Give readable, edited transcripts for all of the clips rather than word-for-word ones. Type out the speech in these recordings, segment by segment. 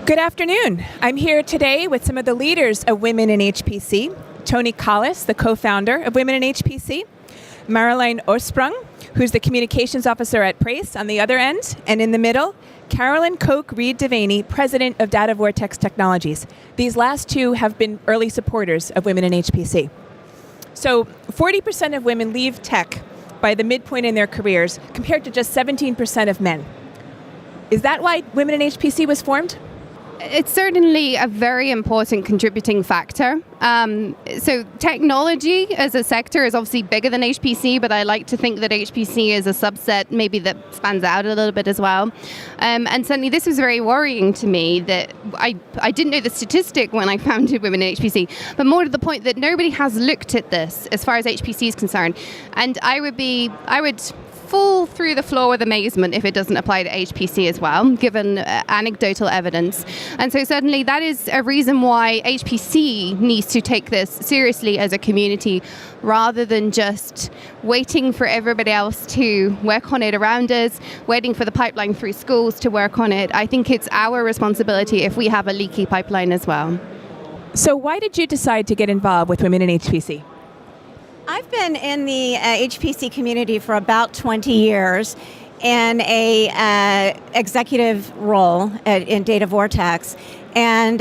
Good afternoon. I'm here today with some of the leaders of Women in HPC. Toni, the co-founder of Women in HPC. Marjolein Oorsprong, who's the communications officer at PRACE on the other end. And in the middle, Carolyn Devaney, president of Data Vortex Technologies. These last two have been early supporters of Women in HPC. So 40% of women leave tech by the midpoint in their careers, compared to just 17% of men. Is that why Women in HPC was formed? It's certainly a very important contributing factor. So technology as a sector is obviously bigger than HPC, but I like to think that HPC is a subset maybe that spans out a little bit as well. And certainly this was very worrying to me that I didn't know the statistic when I founded Women in HPC, but more to the point that nobody has looked at this as far as HPC is concerned. And I would fall through the floor with amazement if it doesn't apply to HPC as well, given anecdotal evidence. And so certainly that is a reason why HPC needs to take this seriously as a community, rather than just waiting for everybody else to work on it around us, waiting for the pipeline through schools to work on it. I think it's our responsibility if we have a leaky pipeline as well. So why did you decide to get involved with Women in HPC? I've been in the HPC community for about 20 years in a executive role in Data Vortex, and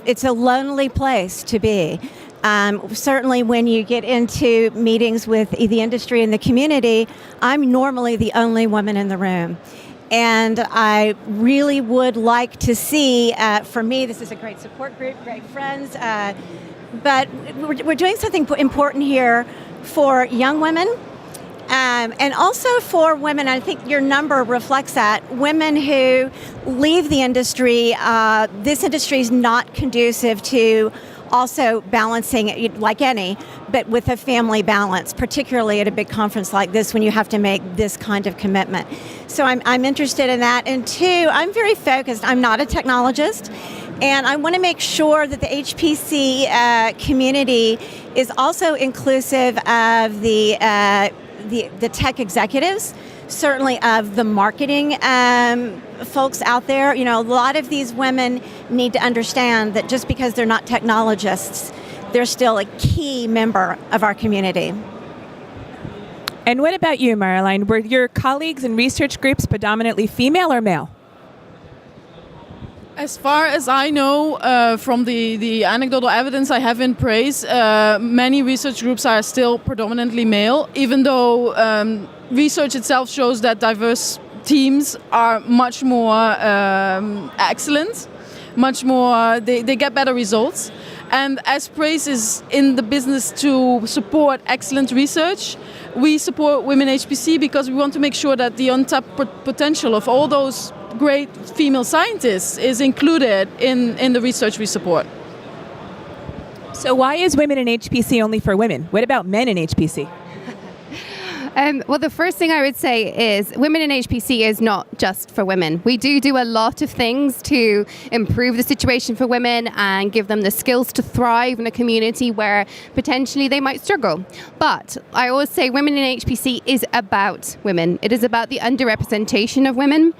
it's a lonely place to be. Certainly when you get into meetings with the industry and the community, I'm normally the only woman in the room. And I really would like to see, for me, this is a great support group, great friends, but we're doing something important here for young women and also for women. I think your number reflects that. Women who leave the industry, this industry is not conducive to also balancing it like any, but with a family balance, particularly at a big conference like this when you have to make this kind of commitment. So I'm interested in that. And two, I'm very focused. I'm not a technologist. And I want to make sure that the HPC community is also inclusive of the tech executives, certainly of the marketing folks out there. You know, a lot of these women need to understand that just because they're not technologists, they're still a key member of our community. And what about you, Marjolein? Were your colleagues in research groups predominantly female or male? As far as I know, from the anecdotal evidence I have in PRACE, many research groups are still predominantly male, even though research itself shows that diverse teams are much more excellent, much more, they get better results. And as PRACE is in the business to support excellent research, we support Women HPC because we want to make sure that the untapped potential of all those great female scientists is included in the research we support. So why is Women in HPC only for women? What about men in HPC? Well, the first thing I would say is Women in HPC is not just for women. We do a lot of things to improve the situation for women and give them the skills to thrive in a community where potentially they might struggle. But I always say Women in HPC is about women. It is about the underrepresentation of women.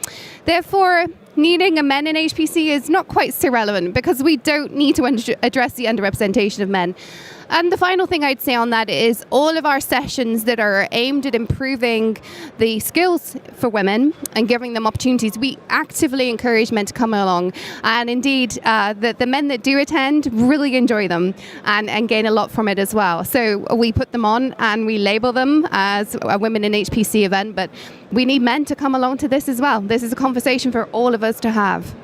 Therefore, needing a men in HPC is not quite so relevant because we don't need to address the underrepresentation of men. And the final thing I'd say on that is all of our sessions that are aimed at improving the skills for women and giving them opportunities, we actively encourage men to come along. And indeed, the men that do attend really enjoy them and gain a lot from it as well. So we put them on and we label them as a Women in HPC event, but we need men to come along to this as well. This is a conversation for all of us to have.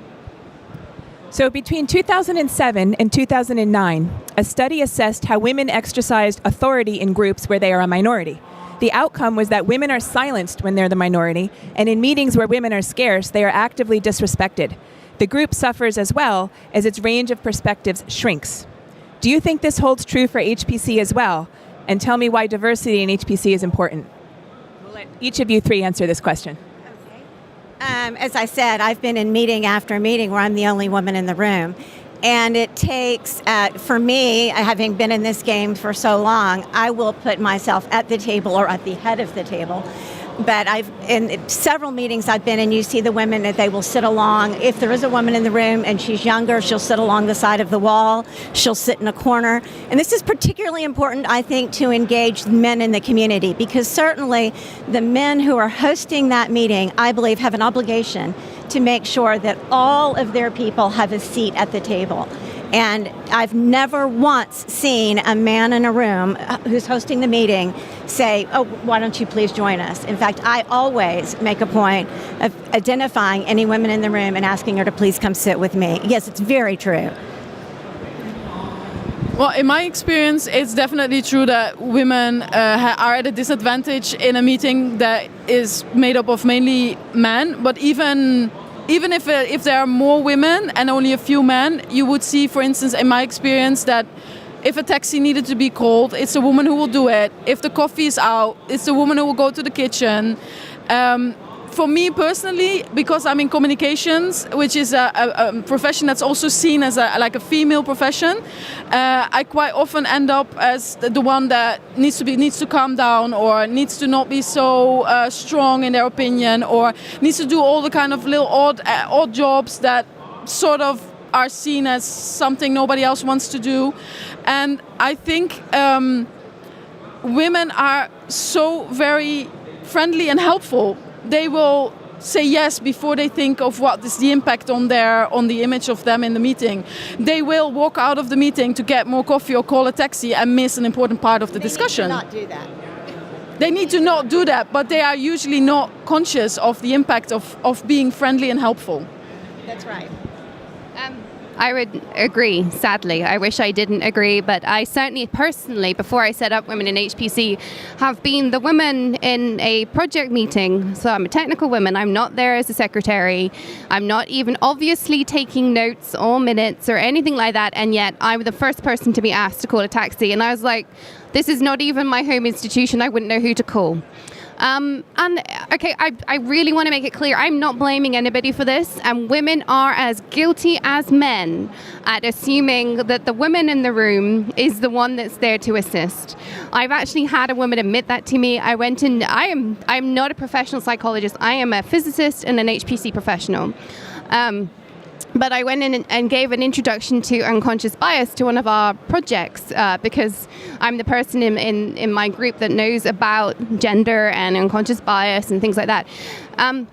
So between 2007 and 2009, a study assessed how women exercised authority in groups where they are a minority. The outcome was that women are silenced when they're the minority, and in meetings where women are scarce, they are actively disrespected. The group suffers as well as its range of perspectives shrinks. Do you think this holds true for HPC as well? And tell me why diversity in HPC is important. We'll let each of you three answer this question. As I said, I've been in meeting after meeting where I'm the only woman in the room. And it takes, for me, having been in this game for so long, I will put myself at the table or at the head of the table. but in several meetings I've been in, you see the women that they will sit along. If there is a woman in the room and she's younger, she'll sit along the side of the wall. She'll sit in a corner. And this is particularly important, I think, to engage men in the community, because certainly the men who are hosting that meeting, I believe, have an obligation to make sure that all of their people have a seat at the table. And I've never once seen a man in a room who's hosting the meeting say, oh, why don't you please join us? In fact, I always make a point of identifying any women in the room and asking her to please come sit with me. Yes, it's very true. Well, in my experience, it's definitely true that women are at a disadvantage in a meeting that is made up of mainly men. But even if there are more women and only a few men, you would see, for instance, in my experience, that if a taxi needed to be called, it's a woman who will do it. If the coffee is out, it's the woman who will go to the kitchen. For me personally, because I'm in communications, which is a profession that's also seen as like a female profession, I quite often end up as the one that needs to calm down, or needs to not be so strong in their opinion, or needs to do all the kind of little odd jobs that sort of are seen as something nobody else wants to do. And I think women are so very friendly and helpful. They will say yes before they think of what is the impact on the image of them in the meeting. They will walk out of the meeting to get more coffee or call a taxi and miss an important part of the discussion. They need to not do that. They need to not do that, but they are usually not conscious of the impact of being friendly and helpful. That's right. I would agree, sadly. I wish I didn't agree, but I certainly personally, before I set up Women in HPC, have been the woman in a project meeting. So I'm a technical woman. I'm not there as a secretary. I'm not even obviously taking notes or minutes or anything like that, and yet I'm the first person to be asked to call a taxi. And I was like, this is not even my home institution. I wouldn't know who to call. I really want to make it clear, I'm not blaming anybody for this, and women are as guilty as men at assuming that the woman in the room is the one that's there to assist. I've actually had a woman admit that to me. I'm not a professional psychologist. I am a physicist and an HPC professional. But I went in and gave an introduction to unconscious bias to one of our projects because I'm the person in my group that knows about gender and unconscious bias and things like that. And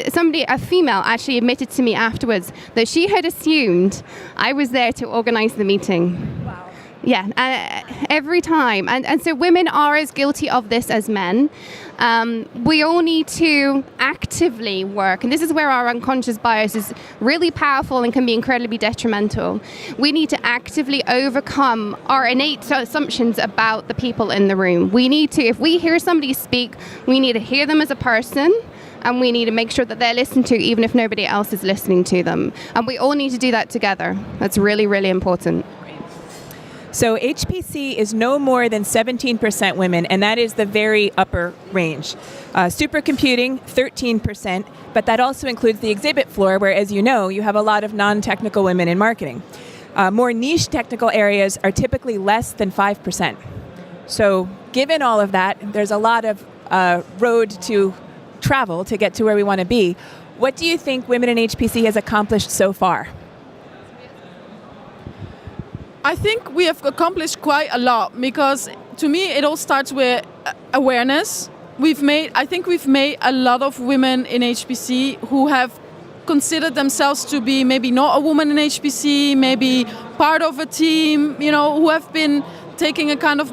somebody, a female, actually admitted to me afterwards that she had assumed I was there to organize the meeting. Wow. Yeah, every time. And so women are as guilty of this as men. We all need to actively work, and this is where our unconscious bias is really powerful and can be incredibly detrimental. We need to actively overcome our innate assumptions about the people in the room. We need to, if we hear somebody speak, we need to hear them as a person, and we need to make sure that they're listened to even if nobody else is listening to them. And we all need to do that together. That's really, really important. So HPC is no more than 17% women, and that is the very upper range. Supercomputing, 13%, but that also includes the exhibit floor, where, as you know, you have a lot of non-technical women in marketing. More niche technical areas are typically less than 5%. So given all of that, there's a lot of road to travel to get to where we want to be. What do you think Women in HPC has accomplished so far? I think we have accomplished quite a lot, because to me it all starts with awareness. I think we've made a lot of women in HPC who have considered themselves to be maybe not a woman in HPC, maybe part of a team, who have been taking a kind of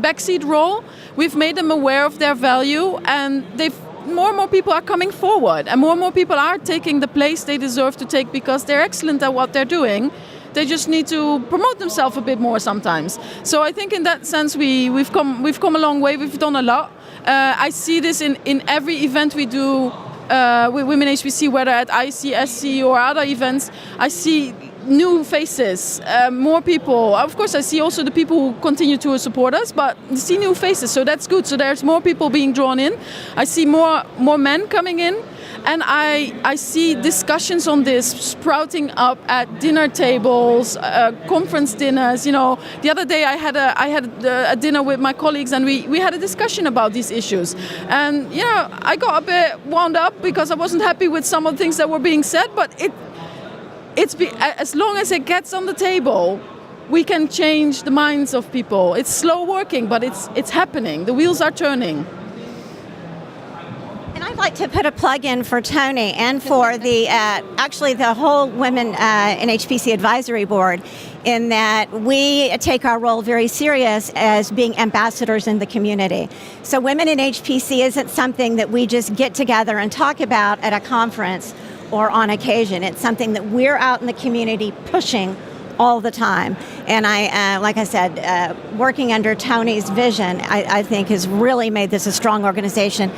backseat role. We've made them aware of their value, and more and more people are coming forward, and more people are taking the place they deserve to take because they're excellent at what they're doing. They just need to promote themselves a bit more sometimes. So I think in that sense we've come a long way. We've done a lot. I see this in every event we do with Women HPC, whether at ICSC or other events. I see new faces, more people. Of course, I see also the people who continue to support us, but I see new faces, so that's good. So there's more people being drawn in. I see more men coming in. And I see discussions on this sprouting up at dinner tables, conference dinners. You know, the other day I had a dinner with my colleagues, and we had a discussion about these issues. And you know, I got a bit wound up because I wasn't happy with some of the things that were being said. But as long as it gets on the table, we can change the minds of people. It's slow working, but it's happening. The wheels are turning. And I'd like to put a plug in for Toni and for the actually the whole Women in HPC Advisory Board, in that we take our role very serious as being ambassadors in the community. So Women in HPC isn't something that we just get together and talk about at a conference or on occasion. It's something that we're out in the community pushing all the time. And I, like I said, working under Toni's vision, I think has really made this a strong organization.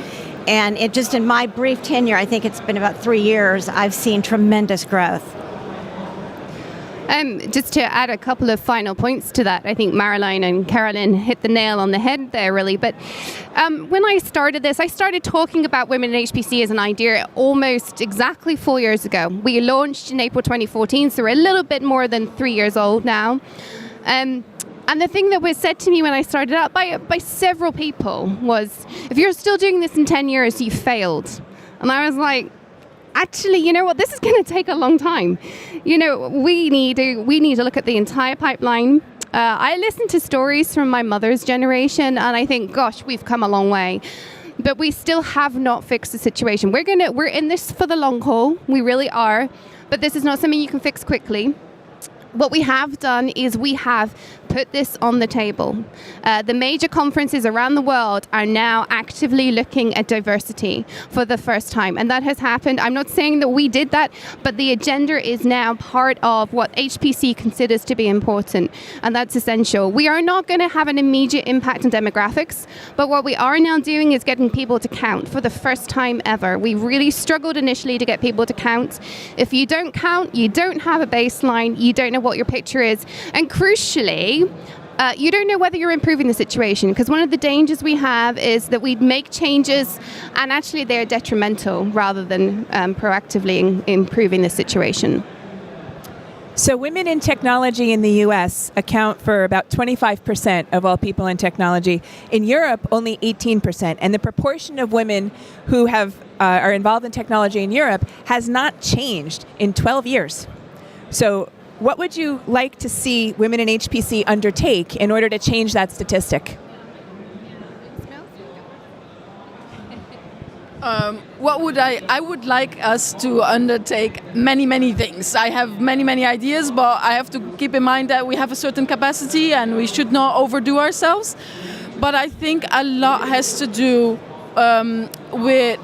And it just, in my brief tenure, I think it's been about 3 years, I've seen tremendous growth. Just to add a couple of final points to that, I think Marjolein and Carolyn hit the nail on the head there, really. But when I started this, I started talking about women in HPC as an idea almost exactly 4 years ago. We launched in April 2014, so we're a little bit more than 3 years old now. And the thing that was said to me when I started out by several people was, if you're still doing this in 10 years, you failed. And I was like, actually, you know what? This is going to take a long time. You know, we need to look at the entire pipeline. I listen to stories from my mother's generation, and I think, gosh, we've come a long way. But we still have not fixed the situation. We're in this for the long haul. We really are. But this is not something you can fix quickly. What we have done is we have put this on the table. The major conferences around the world are now actively looking at diversity for the first time. And that has happened. I'm not saying that we did that, but the agenda is now part of what HPC considers to be important. And that's essential. We are not going to have an immediate impact on demographics, but what we are now doing is getting people to count for the first time ever. We really struggled initially to get people to count. If you don't count, you don't have a baseline, you don't know what your picture is. And crucially, you don't know whether you're improving the situation, because one of the dangers we have is that we make changes and actually they're detrimental rather than proactively improving the situation. So women in technology in the US account for about 25% of all people in technology. In Europe, only 18%. And the proportion of women who are involved in technology in Europe has not changed in 12 years. So what would you like to see women in HPC undertake in order to change that statistic? I would like us to undertake many things. I have many ideas, but I have to keep in mind that we have a certain capacity and we should not overdo ourselves. But I think a lot has to do with,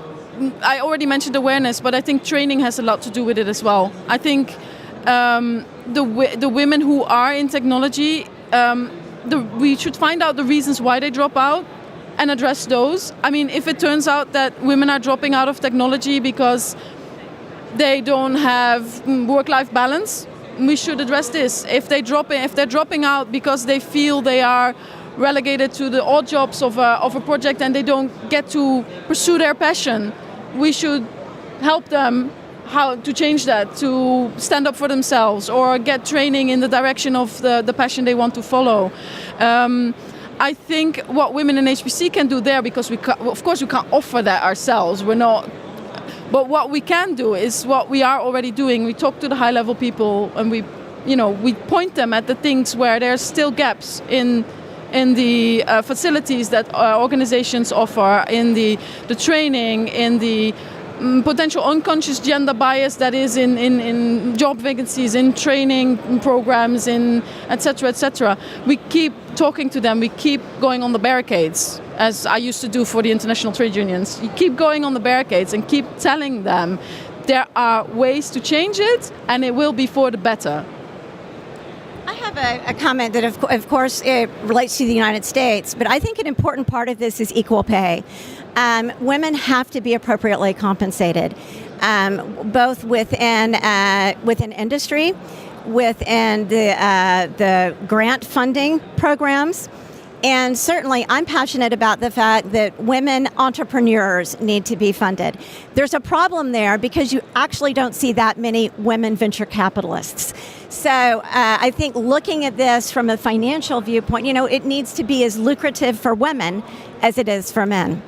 I already mentioned awareness, but I think training has a lot to do with it as well. I think the women who are in technology, we should find out the reasons why they drop out and address those. I mean, if it turns out that women are dropping out of technology because they don't have work-life balance, we should address this. If they're dropping out because they feel they are relegated to the odd jobs of a project and they don't get to pursue their passion, we should help them how to change that, to stand up for themselves or get training in the direction of the passion they want to follow. I think what women in HPC can do there, because of course we can't offer that ourselves, but what we can do is what we are already doing. We talk to the high-level people and we point them at the things where there's still gaps in the facilities that organizations offer, in the training, in the potential unconscious gender bias that is in job vacancies, in training programs, in etc. We keep talking to them, we keep going on the barricades, as I used to do for the international trade unions. You keep going on the barricades and keep telling them there are ways to change it and it will be for the better. I have a comment that, of course, it relates to the United States, but I think an important part of this is equal pay. Women have to be appropriately compensated, both within industry, within the grant funding programs, And certainly, I'm passionate about the fact that women entrepreneurs need to be funded. There's a problem there because you actually don't see that many women venture capitalists. So I think looking at this from a financial viewpoint, it needs to be as lucrative for women as it is for men.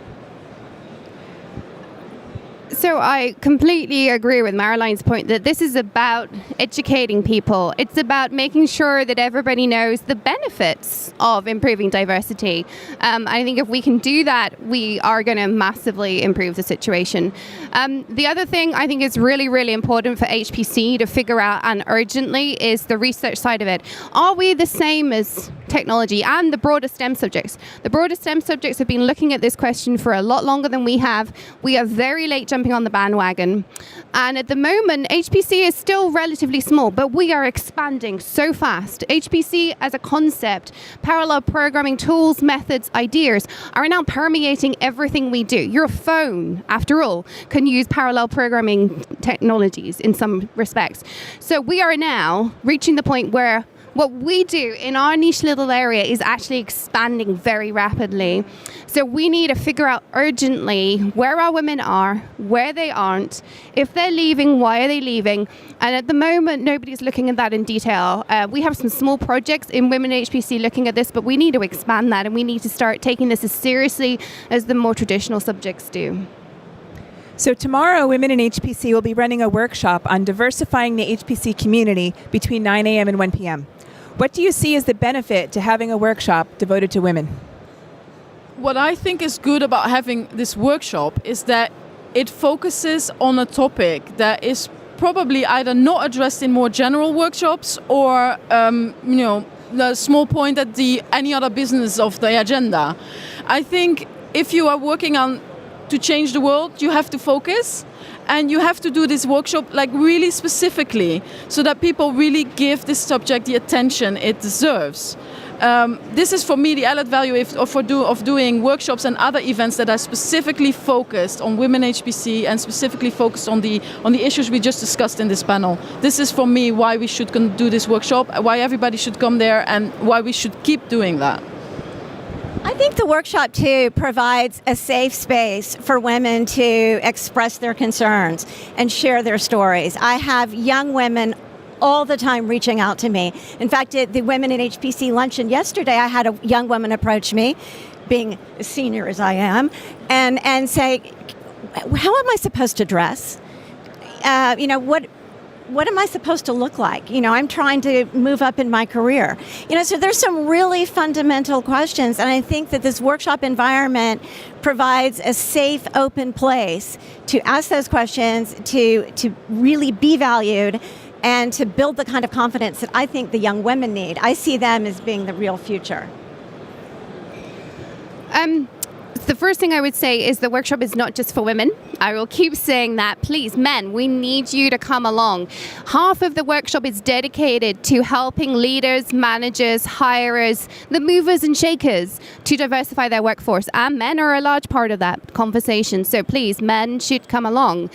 So I completely agree with Marjolein's point that this is about educating people. It's about making sure that everybody knows the benefits of improving diversity. I think if we can do that, we are going to massively improve the situation. The other thing I think is really, really important for HPC to figure out, and urgently, is the research side of it. Are we the same as technology and the broader STEM subjects? The broader STEM subjects have been looking at this question for a lot longer than we have. We are very late jumping on the bandwagon. And at the moment, HPC is still relatively small, but we are expanding so fast. HPC as a concept, parallel programming tools, methods, ideas are now permeating everything we do. Your phone, after all, can use parallel programming technologies in some respects. So we are now reaching the point where what we do in our niche little area is actually expanding very rapidly. So we need to figure out urgently where our women are, where they aren't, if they're leaving, why are they leaving? And at the moment, nobody's looking at that in detail. We have some small projects in Women in HPC looking at this, but we need to expand that, and we need to start taking this as seriously as the more traditional subjects do. So tomorrow, Women in HPC will be running a workshop on diversifying the HPC community between 9 a.m. and 1 p.m. What do you see as the benefit to having a workshop devoted to women? What I think is good about having this workshop is that it focuses on a topic that is probably either not addressed in more general workshops or, the small point at any other business of the agenda. I think if you are working on to change the world, you have to focus. And you have to do this workshop really specifically so that people really give this subject the attention it deserves. This is for me the added value of doing workshops and other events that are specifically focused on women HPC and specifically focused on the issues we just discussed in this panel. This is for me why we should do this workshop, why everybody should come there, and why we should keep doing that. I think the workshop, too, provides a safe space for women to express their concerns and share their stories. I have young women all the time reaching out to me. In fact, at the Women in HPC luncheon yesterday, I had a young woman approach me, being as senior as I am, and say, how am I supposed to dress? What am I supposed to look like? I'm trying to move up in my career. So there's some really fundamental questions, and I think that this workshop environment provides a safe, open place to ask those questions, to really be valued, and to build the kind of confidence that I think the young women need. I see them as being the real future. The first thing I would say is the workshop is not just for women. I will keep saying that. Please, men, we need you to come along. Half of the workshop is dedicated to helping leaders, managers, hirers, the movers and shakers to diversify their workforce. And men are a large part of that conversation. So please, men should come along.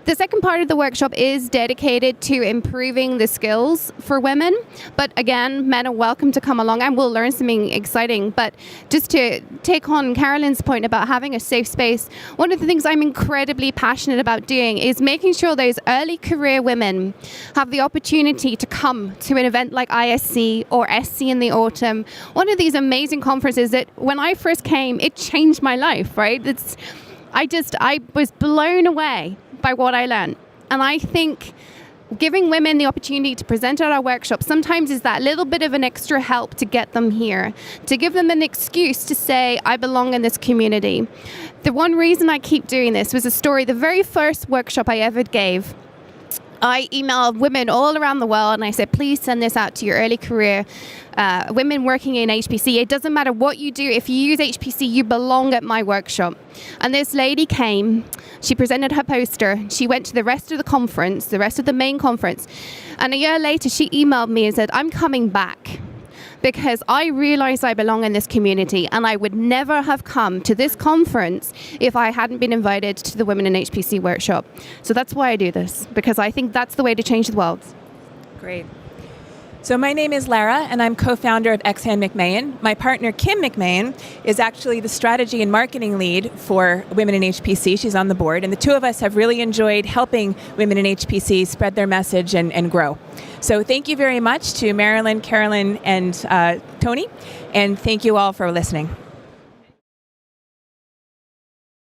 The second part of the workshop is dedicated to improving the skills for women. But again, men are welcome to come along and we'll learn something exciting. But just to take on Carolyn's point about having a safe space, one of the things I'm incredibly passionate about doing is making sure those early career women have the opportunity to come to an event like ISC or SC in the autumn. One of these amazing conferences that when I first came, it changed my life, right? I was blown away by what I learned. And I think giving women the opportunity to present at our workshop sometimes is that little bit of an extra help to get them here, to give them an excuse to say, I belong in this community. The one reason I keep doing this was a story, the very first workshop I ever gave. I emailed women all around the world and I said, please send this out to your early career women working in HPC. It doesn't matter what you do. If you use HPC, you belong at my workshop. And this lady came, she presented her poster, she went to the rest of the conference, the rest of the main conference. And a year later, she emailed me and said, I'm coming back because I realize I belong in this community and I would never have come to this conference if I hadn't been invited to the Women in HPC workshop. So that's why I do this, because I think that's the way to change the world. Great. So my name is Lara, and I'm co-founder of XandMcMahon. My partner, Kim McMahon, is actually the strategy and marketing lead for Women in HPC. She's on the board, and the two of us have really enjoyed helping women in HPC spread their message and grow. So thank you very much to Marjolein, Carolyn, and Toni, and thank you all for listening.